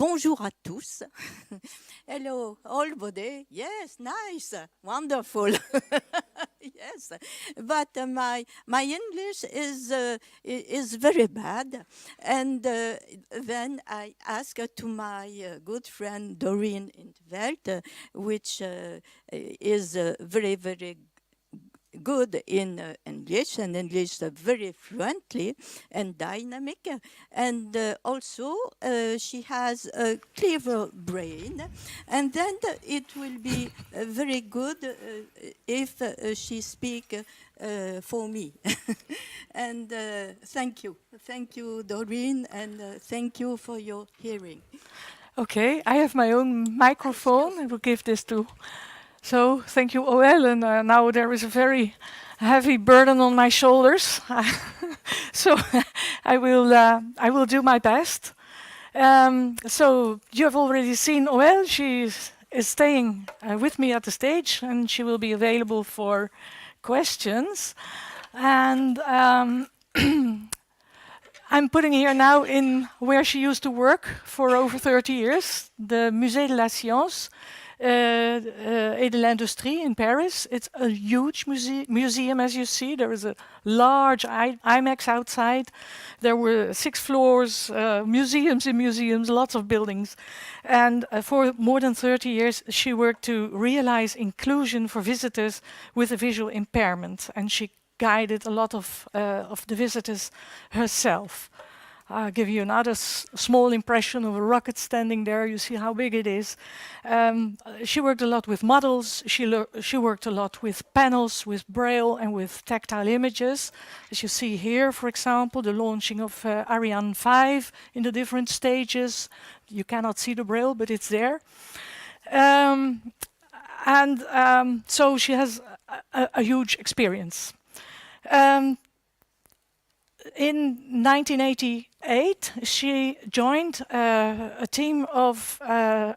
bonjour à tous. Hello, everybody. Yes, nice, wonderful. Yes, but my English is very bad, and then I asked to my good friend Doreen in Veld, which is very good in English, and English very fluently and dynamic. And also, she has a clever brain. And then it will be very good if she speak for me. And thank you. Thank you, Doreen, and thank you for your hearing. Okay, I have my own microphone. I will give this to. So thank you, Hoëlle. And now there is a very heavy burden on my shoulders. So I will do my best. So you have already seen Hoëlle. She is staying with me at the stage, and she will be available for questions. And I'm putting here now in where she used to work for over 30 years, the Musée de la Science et de l'Industrie in Paris. It's a huge museum, as you see. There is a large IMAX outside. There were 6 floors, museums in museums, lots of buildings. And for more than 30 years, she worked to realize inclusion for visitors with a visual impairment. And she guided a lot of the visitors herself. I'll give you another small impression of a rocket standing there. You see how big it is. She worked a lot with models. She worked a lot with panels, with braille, and with tactile images. As you see here, for example, the launching of Ariane 5 in the different stages. You cannot see the braille, but it's there. So she has a huge experience. In 1988, she joined a team of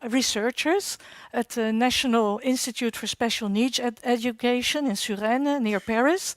researchers at the National Institute for Special Needs Education in Suresnes, near Paris.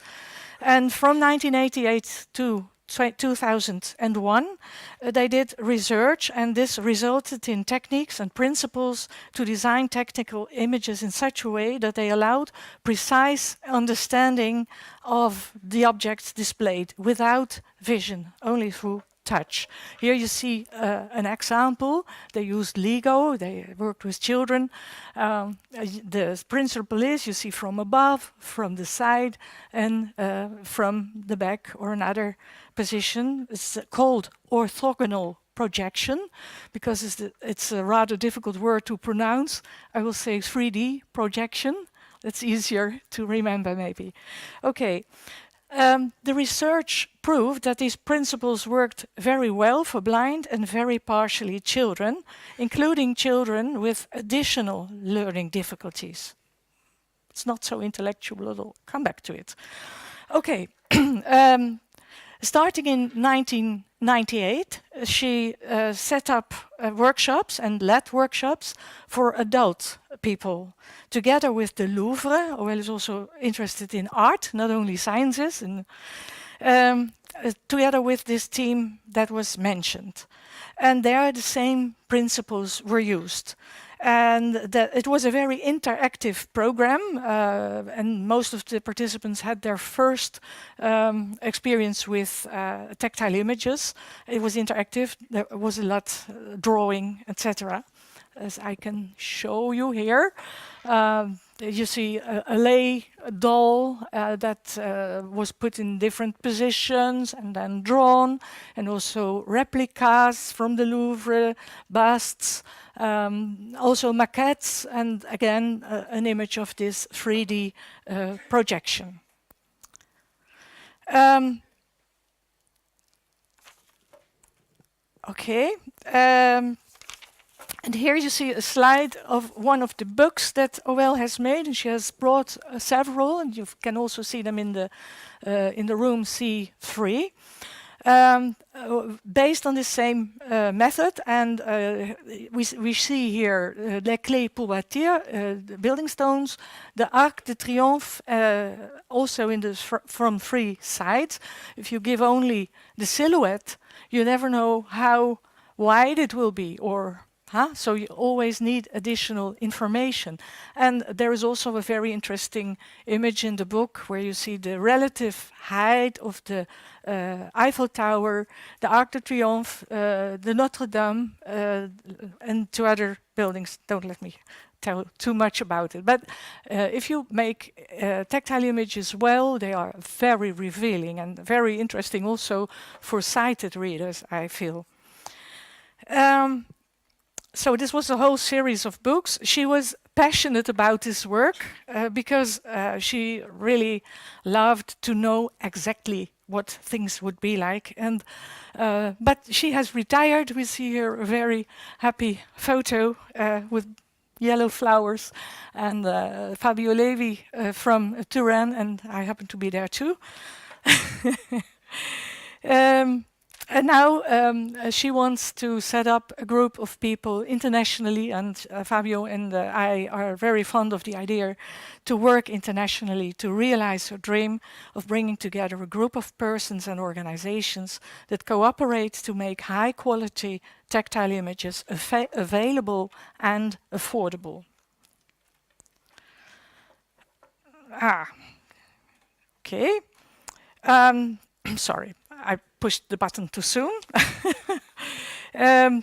And from 1988 to 2001, they did research, and this resulted in techniques and principles to design technical images in such a way that they allowed precise understanding of the objects displayed without vision, only through touch. Here you see an example. They used Lego, they worked with children. The principle is you see from above, from the side, and from the back or another position. It's called orthogonal projection because it's a rather difficult word to pronounce. I will say 3D projection. That's easier to remember maybe. Okay. The research proved that these principles worked very well for blind and very partially children, including children with additional learning difficulties. It's not so intellectual at all. Come back to it. Okay. Starting in 1998, she set up workshops and led workshops for adult people, together with the Louvre. Hoëlle is also interested in art, not only sciences, and together with this team that was mentioned. And there the same principles were used. And it was a very interactive program, and most of the participants had their first experience with tactile images. It was interactive, there was a lot drawing, etc. As I can show you here. You see a lay doll that was put in different positions and then drawn, and also replicas from the Louvre, busts, also maquettes, and again an image of this 3D projection. Okay. And here you see a slide of one of the books that Hoëlle has made, and she has brought several, and you can also see them in the room C3. Based on the same method, and we see here les clés pour bâtir, the building stones, the Arc de Triomphe, also from 3 sides. If you give only the silhouette, you never know how wide it will be or So you always need additional information. And there is also a very interesting image in the book where you see the relative height of the Eiffel Tower, the Arc de Triomphe, the Notre Dame, and two other buildings. Don't let me tell too much about it. But if you make tactile images well, they are very revealing and very interesting also for sighted readers, I feel. So this was a whole series of books. She was passionate about this work because she really loved to know exactly what things would be like. And but she has retired. We see here a very happy photo with yellow flowers, and Fabio Levi from Turin, and I happen to be there too. And now she wants to set up a group of people internationally, and Fabio and I are very fond of the idea to work internationally to realize her dream of bringing together a group of persons and organizations that cooperate to make high quality tactile images available and affordable. Okay. Sorry, I pushed the button too soon. Okay,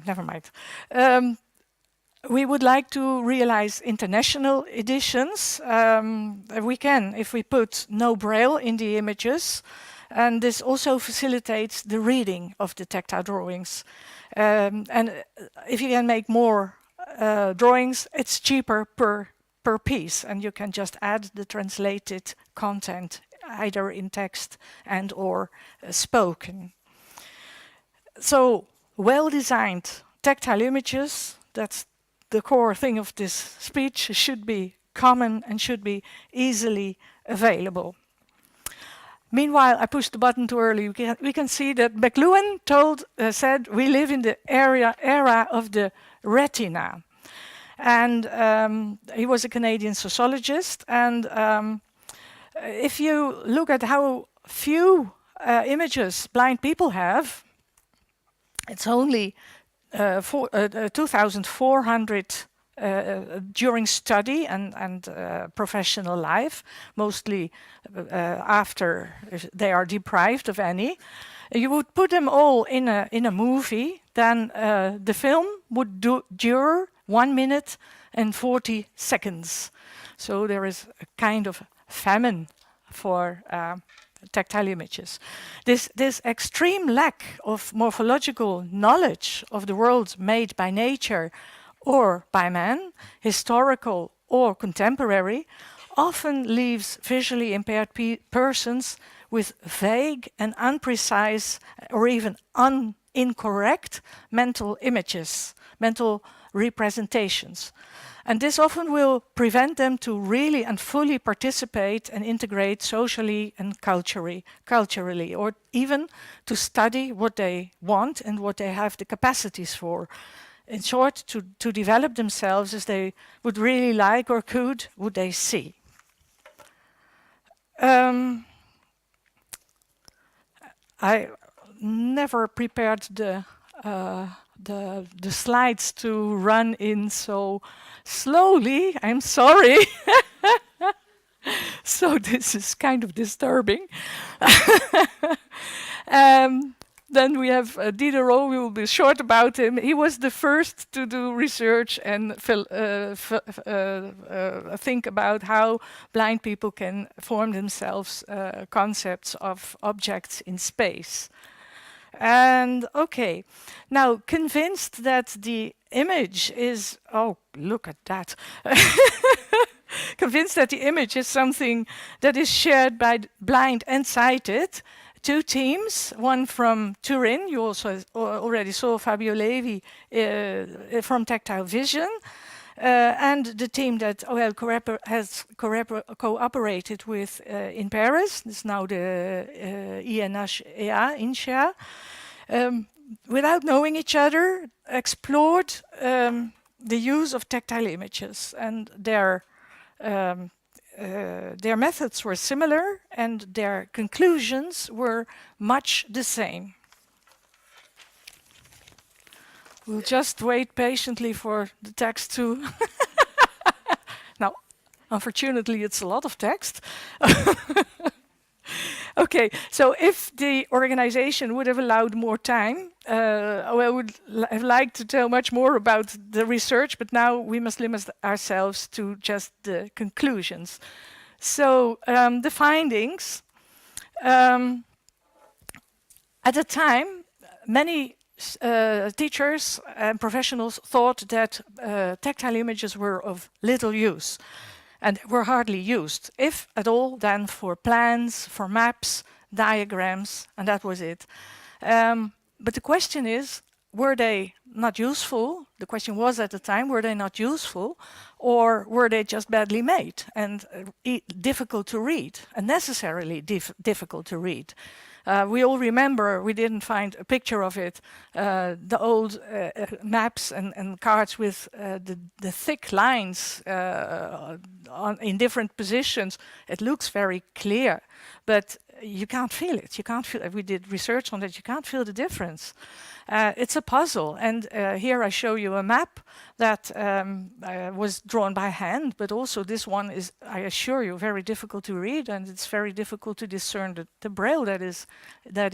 never mind. We would like to realize international editions. We can if we put no braille in the images, and this also facilitates the reading of the tactile drawings. And if you can make more drawings, it's cheaper per piece, and you can just add the translated content either in text and or spoken. So well-designed tactile images, that's the core thing of this speech, should be common and should be easily available. Meanwhile, I pushed the button too early. We can see that McLuhan said we live in the era of the retina. And he was a Canadian sociologist, and if you look at how few images blind people have, it's only 2,400 during study and professional life, mosely after they are deprived of any. You would put them all in a movie, then the film would dure 1 minute and 40 seconds. So there is a kind of famine for tactile images. This extreme lack of morphological knowledge of the world made by nature or by man, historical or contemporary, often leaves visually impaired persons with vague and unprecise or even incorrect mental images, mental representations. And this often will prevent them to really and fully participate and integrate socially and culturally, or even to study what they want and what they have the capacities for. In short, to develop themselves as they would really like or would they see. I never prepared the slides to run in so slowly. I'm sorry. So this is kind of disturbing. Then we have Diderot. We will be short about him. He was the first to do research and think about how blind people can form themselves concepts of objects in space. And okay, now convinced that the image is, oh, look at that. Convinced that the image is something that is shared by blind and sighted, two teams, one from Turin, you also already saw Fabio Levi from Tactile Vision, and the team that Hoëlle has cooperated with in Paris. This is now the INHEA, INSHEA. Without knowing each other, explored the use of tactile images, and their methods were similar and their conclusions were much the same. We'll just wait patiently for the text to... Now, unfortunately, it's a lot of text. Okay, so if the organization would have allowed more time, I would have liked to tell much more about the research, but now we must limit ourselves to just the conclusions. So the findings, at the time, many teachers and professionals thought that tactile images were of little use and were hardly used, if at all, then for plans, for maps, diagrams, and that was it. But the question is, were they not useful? The question was at the time, were they not useful, or were they just badly made and difficult to read, unnecessarily difficult to read? We all remember, we didn't find a picture of it, the old maps and cards with the thick lines in different positions. It looks very clear, but you can't feel it. You can't feel it. We did research on it. You can't feel the difference. It's a puzzle, and here I show you a map that was drawn by hand, but also this one is, I assure you, very difficult to read, and it's very difficult to discern the braille that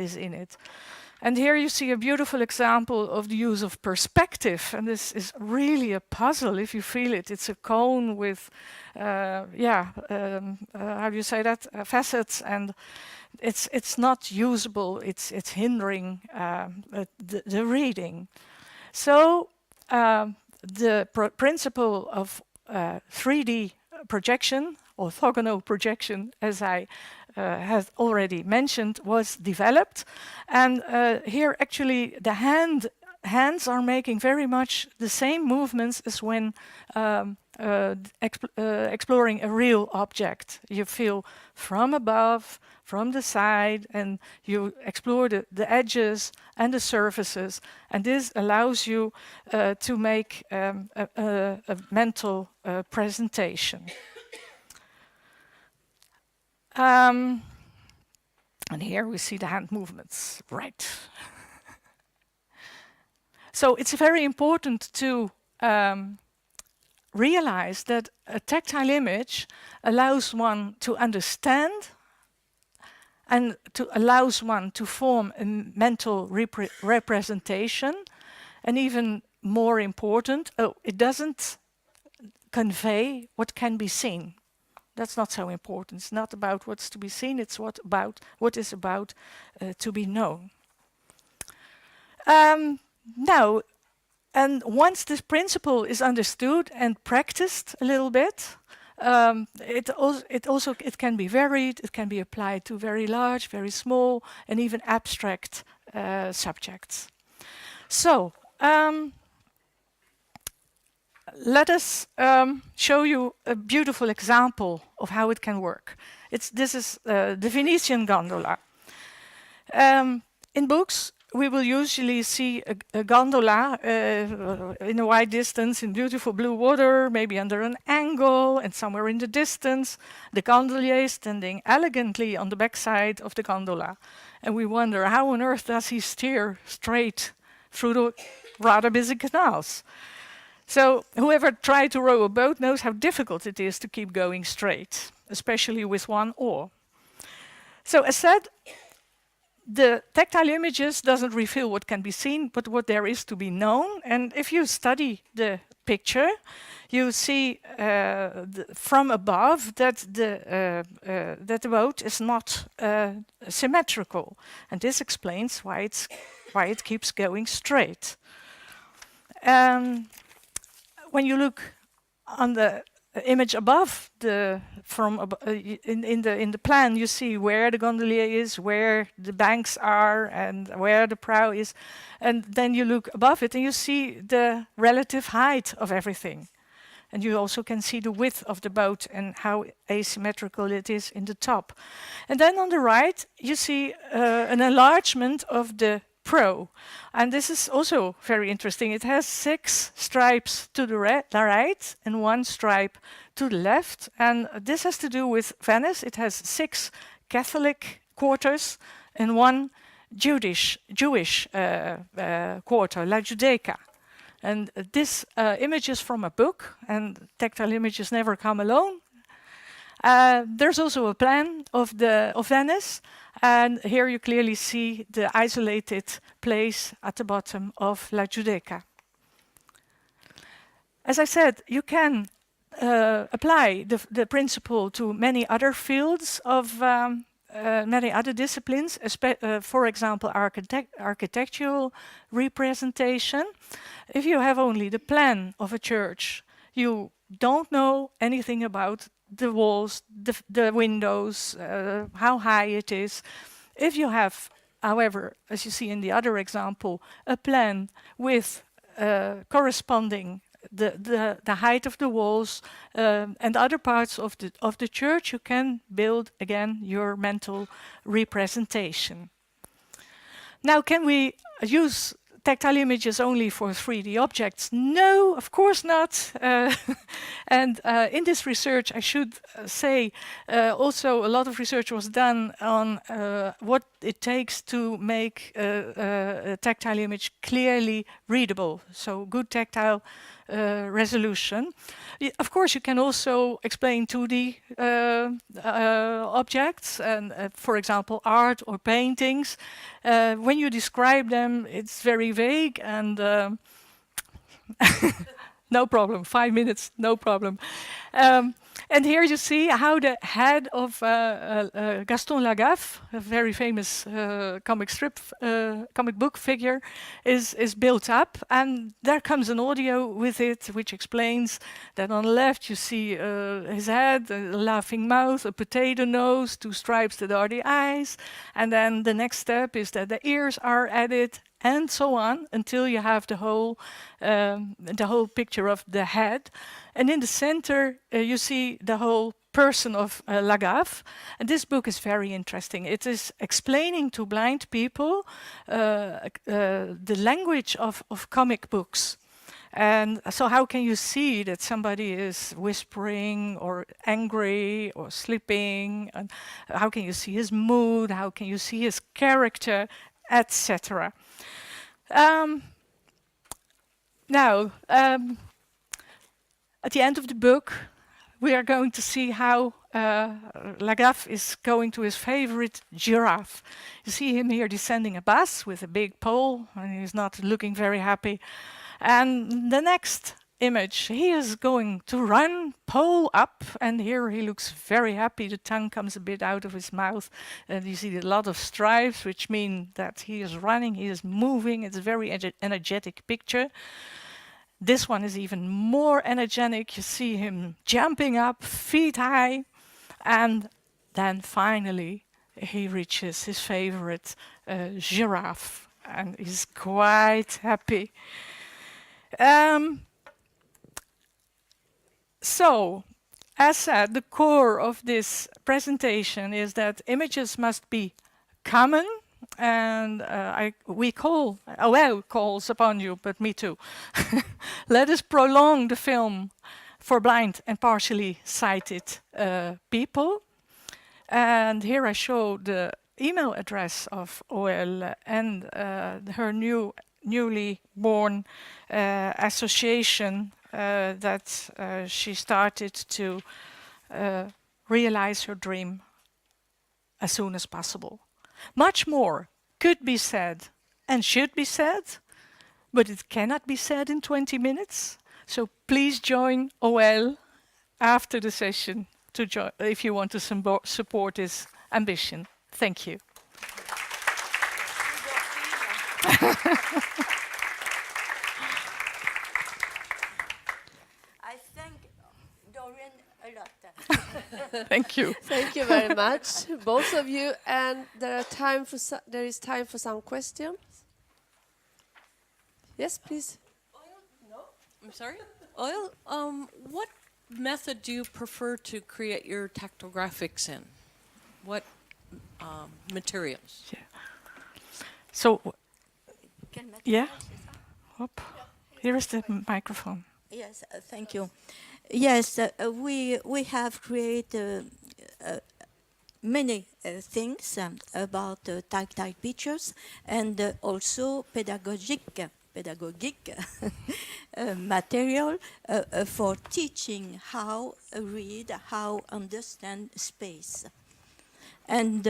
is in it. And here you see a beautiful example of the use of perspective, and this is really a puzzle if you feel it. It's a cone with, how do you say that, facets, and it's not usable. It's hindering the reading. So the principle of 3D projection, orthogonal projection, as I have already mentioned, was developed. And here actually the hands are making very much the same movements as when exploring a real object. You feel from above, from the side, and you explore the edges and the surfaces, and this allows you to make a mental presentation. And here we see the hand movements, right. So it's very important to realize that a tactile image allows one to understand and allows one to form a mental representation, and even more important, it doesn't convey what can be seen. That's not so important. It's not about what's to be seen, it's what is about to be known. Now, and once this principle is understood and practiced a little bit, it can be varied, it can be applied to very large, very small, and even abstract subjects. So, let us show you a beautiful example of how it can work. This is the Venetian gondola. In books, we will usually see a gondola in a wide distance in beautiful blue water, maybe under an angle, and somewhere in the distance, the gondolier is standing elegantly on the backside of the gondola. And we wonder, how on earth does he steer straight through the rather busy canals? So whoever tried to row a boat knows how difficult it is to keep going straight, especially with one oar. So as said, the tactile images doesn't reveal what can be seen, but what there is to be known. And if you study the picture, you see from above that the boat is not symmetrical, and this explains why it keeps going straight. When you look on the image above, in the plan, you see where the gondolier is, where the banks are, and where the prow is. And then you look above it and you see the relative height of everything. And you also can see the width of the boat and how asymmetrical it is in the top. And then on the right, you see an enlargement of the prow. And this is also very interesting. It has 6 stripes to the right and 1 stripe to the left. And this has to do with Venice. It has 6 Catholic quarters and 1 Jewish quarter, La Giudecca. And this image is from a book, and tactile images never come alone. There's also a plan of Venice, and here you clearly see the isolated place at the bottom of La Giudecca. As I said, you can apply the principle to many other fields of many other disciplines, for example, architectural representation. If you have only the plan of a church, you don't know anything about the walls, the windows, how high it is. If you have, however, as you see in the other example, a plan with corresponding the height of the walls and other parts of the church, you can build again your mental representation. Now, can we use tactile images only for 3D objects? No, of course not. And in this research, I should say, also a lot of research was done on what it takes to make a tactile image clearly readable. So good tactile resolution. Of course, you can also explain 2D objects, and for example, art or paintings. When you describe them, it's very vague, and no problem, 5 minutes, no problem. And here you see how the head of Gaston Lagaffe, a very famous comic book figure, is built up, and there comes an audio with it which explains that on the left you see his head, a laughing mouth, a potato nose, 2 stripes that are the eyes, and then the next step is that the ears are added, and so on, until you have the whole picture of the head. And in the center, you see the whole person of Lagaffe. And this book is very interesting. It is explaining to blind people the language of comic books. And so how can you see that somebody is whispering or angry or sleeping? And how can you see his mood? How can you see his character, etc.? Now, at the end of the book, we are going to see how Lagaffe is going to his favorite giraffe. You see him here descending a bus with a big pole, and he's not looking very happy. And the next image, he is going to run, pole up, and here he looks very happy. The tongue comes a bit out of his mouth, and you see a lot of stripes, which mean that he is running, he is moving. It's a very energetic picture. This one is even more energetic. You see him jumping up, feet high, and then finally he reaches his favorite giraffe, and he's quite happy. So, as said, the core of this presentation is that images must be common, and Hoëlle calls upon you, but me too. Let us prolong the film for blind and partially sighted people. And here I show the email address of Hoëlle and her newly born association that she started to realize her dream as soon as possible. Much more could be said and should be said, but it cannot be said in 20 minutes. So please join Hoëlle after the session if you want to support this ambition. Thank you. I thank Dorian a lot. Thank you. Thank you very much, both of you. And there is time for some questions. Yes, please. I'm sorry? Hoëlle, what method do you prefer to create your tactile graphics in? What materials? Yeah. So, yeah. Hop. Here is the microphone. Yes, thank you. Yes, we have created many things about tactile pictures and also pedagogic pedagogic material for teaching how read, how understand space. And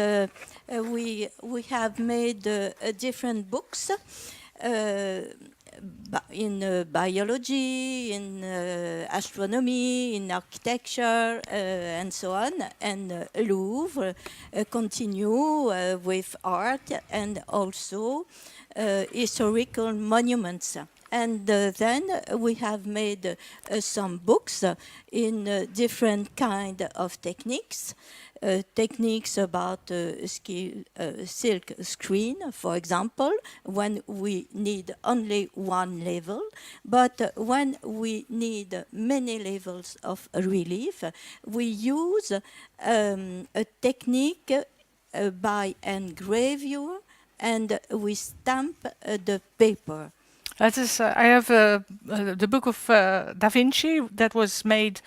we have made different books in biology, in astronomy, in architecture, and so on. And Louvre continue with art and also historical monuments. And then we have made some books in different kind of techniques. Techniques about silk screen, for example, when we need only one level, but when we need many levels of relief, we use a technique by engravure, and we stamp the paper. That is, I have the book of Da Vinci that was made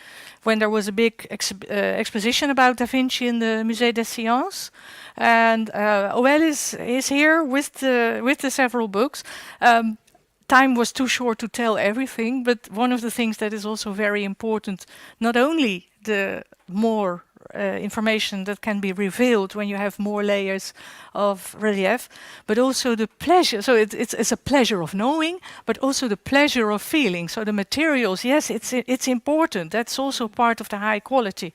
when there was a big exposition about Da Vinci in the Musée des Sciences, and Hoëlle is here with the several books. Time was too short to tell everything, but one of the things that is also very important, not only the more information that can be revealed when you have more layers of relief, but also the pleasure. So it's a pleasure of knowing, but also the pleasure of feeling. So the materials, yes, it's important. That's also part of the high quality,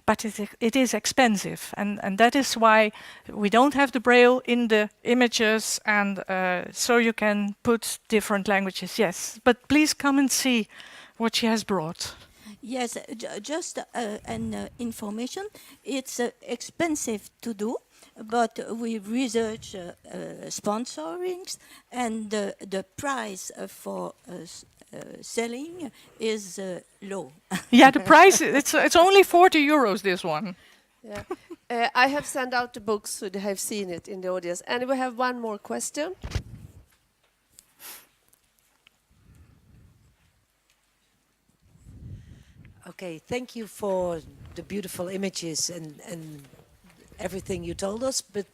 but it is expensive, and that is why we don't have the braille in the images, and so you can put different languages. Yes, but please come and see what she has brought. Yes, just an information. It's expensive to do, but we research sponsorings, and the price for selling is low. Yeah, the price, it's only 40 euros, this one. Yeah. I have sent out the books, so they have seen it in the audience. And we have one more question. Okay, thank you for the beautiful images and everything you told us, but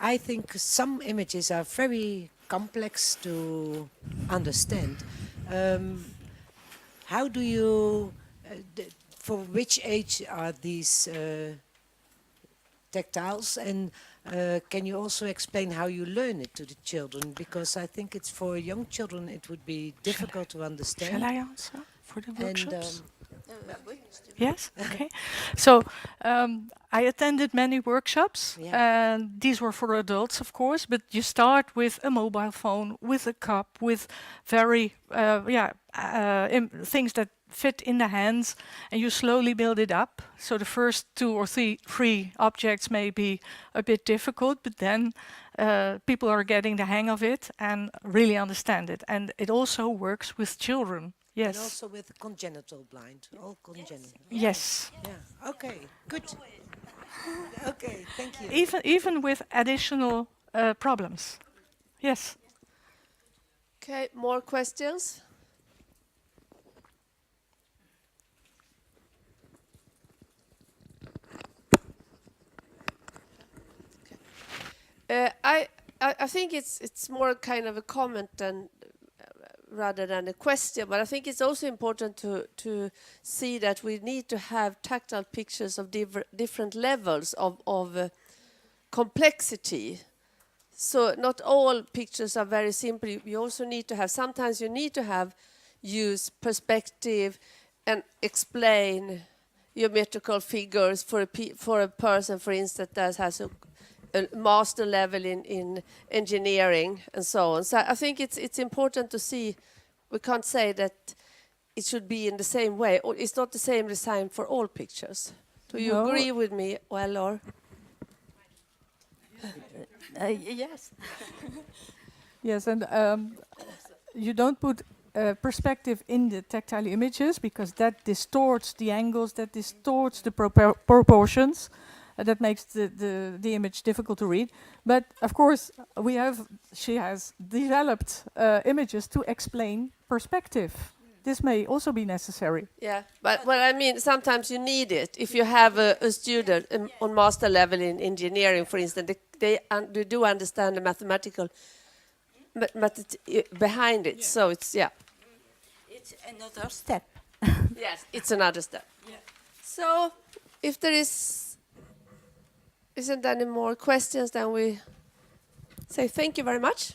I think some images are very complex to understand. How do you, for which age are these tactiles, and can you also explain how you learn it to the children? Because I think it's for young children it would be difficult to understand. Shall I answer for the workshops? And, yes, okay. So I attended many workshops, Yeah. and these were for adults, of course, but you start with a mobile phone, with a cup, with very, things that fit in the hands, and you slowly build it up. So the first 2 or 3 objects may be a bit difficult, but then people are getting the hang of it and really understand it. And it also works with children. Yes. and also with congenital blind, all congenital. Yes. Yeah. Okay. Good. Okay. Thank you. Even with additional problems. Yes. Okay, more questions? I think it's more kind of a comment than rather than a question, but I think it's also important to see that we need to have tactile pictures of different levels of complexity. So not all pictures are very simple. You also need to have, sometimes you need to have use perspective and explain geometrical figures for a person, for instance, that has a master level in engineering and so on. So I think it's important to see, we can't say that it should be in the same way, or it's not the same design for all pictures. Do you agree with me, well, or? Yes. Yes, and you don't put perspective in the tactile images because that distorts the angles, that distorts the proportions. That makes the image difficult to read. But of course, she has developed images to explain perspective. This may also be necessary. Yeah, but what I mean, sometimes you need it. If you have a student on master level in engineering, for instance, they do understand the behind it. So it's It's another step. yes, it's another step. So if there isn't any more questions, then we say thank you very much.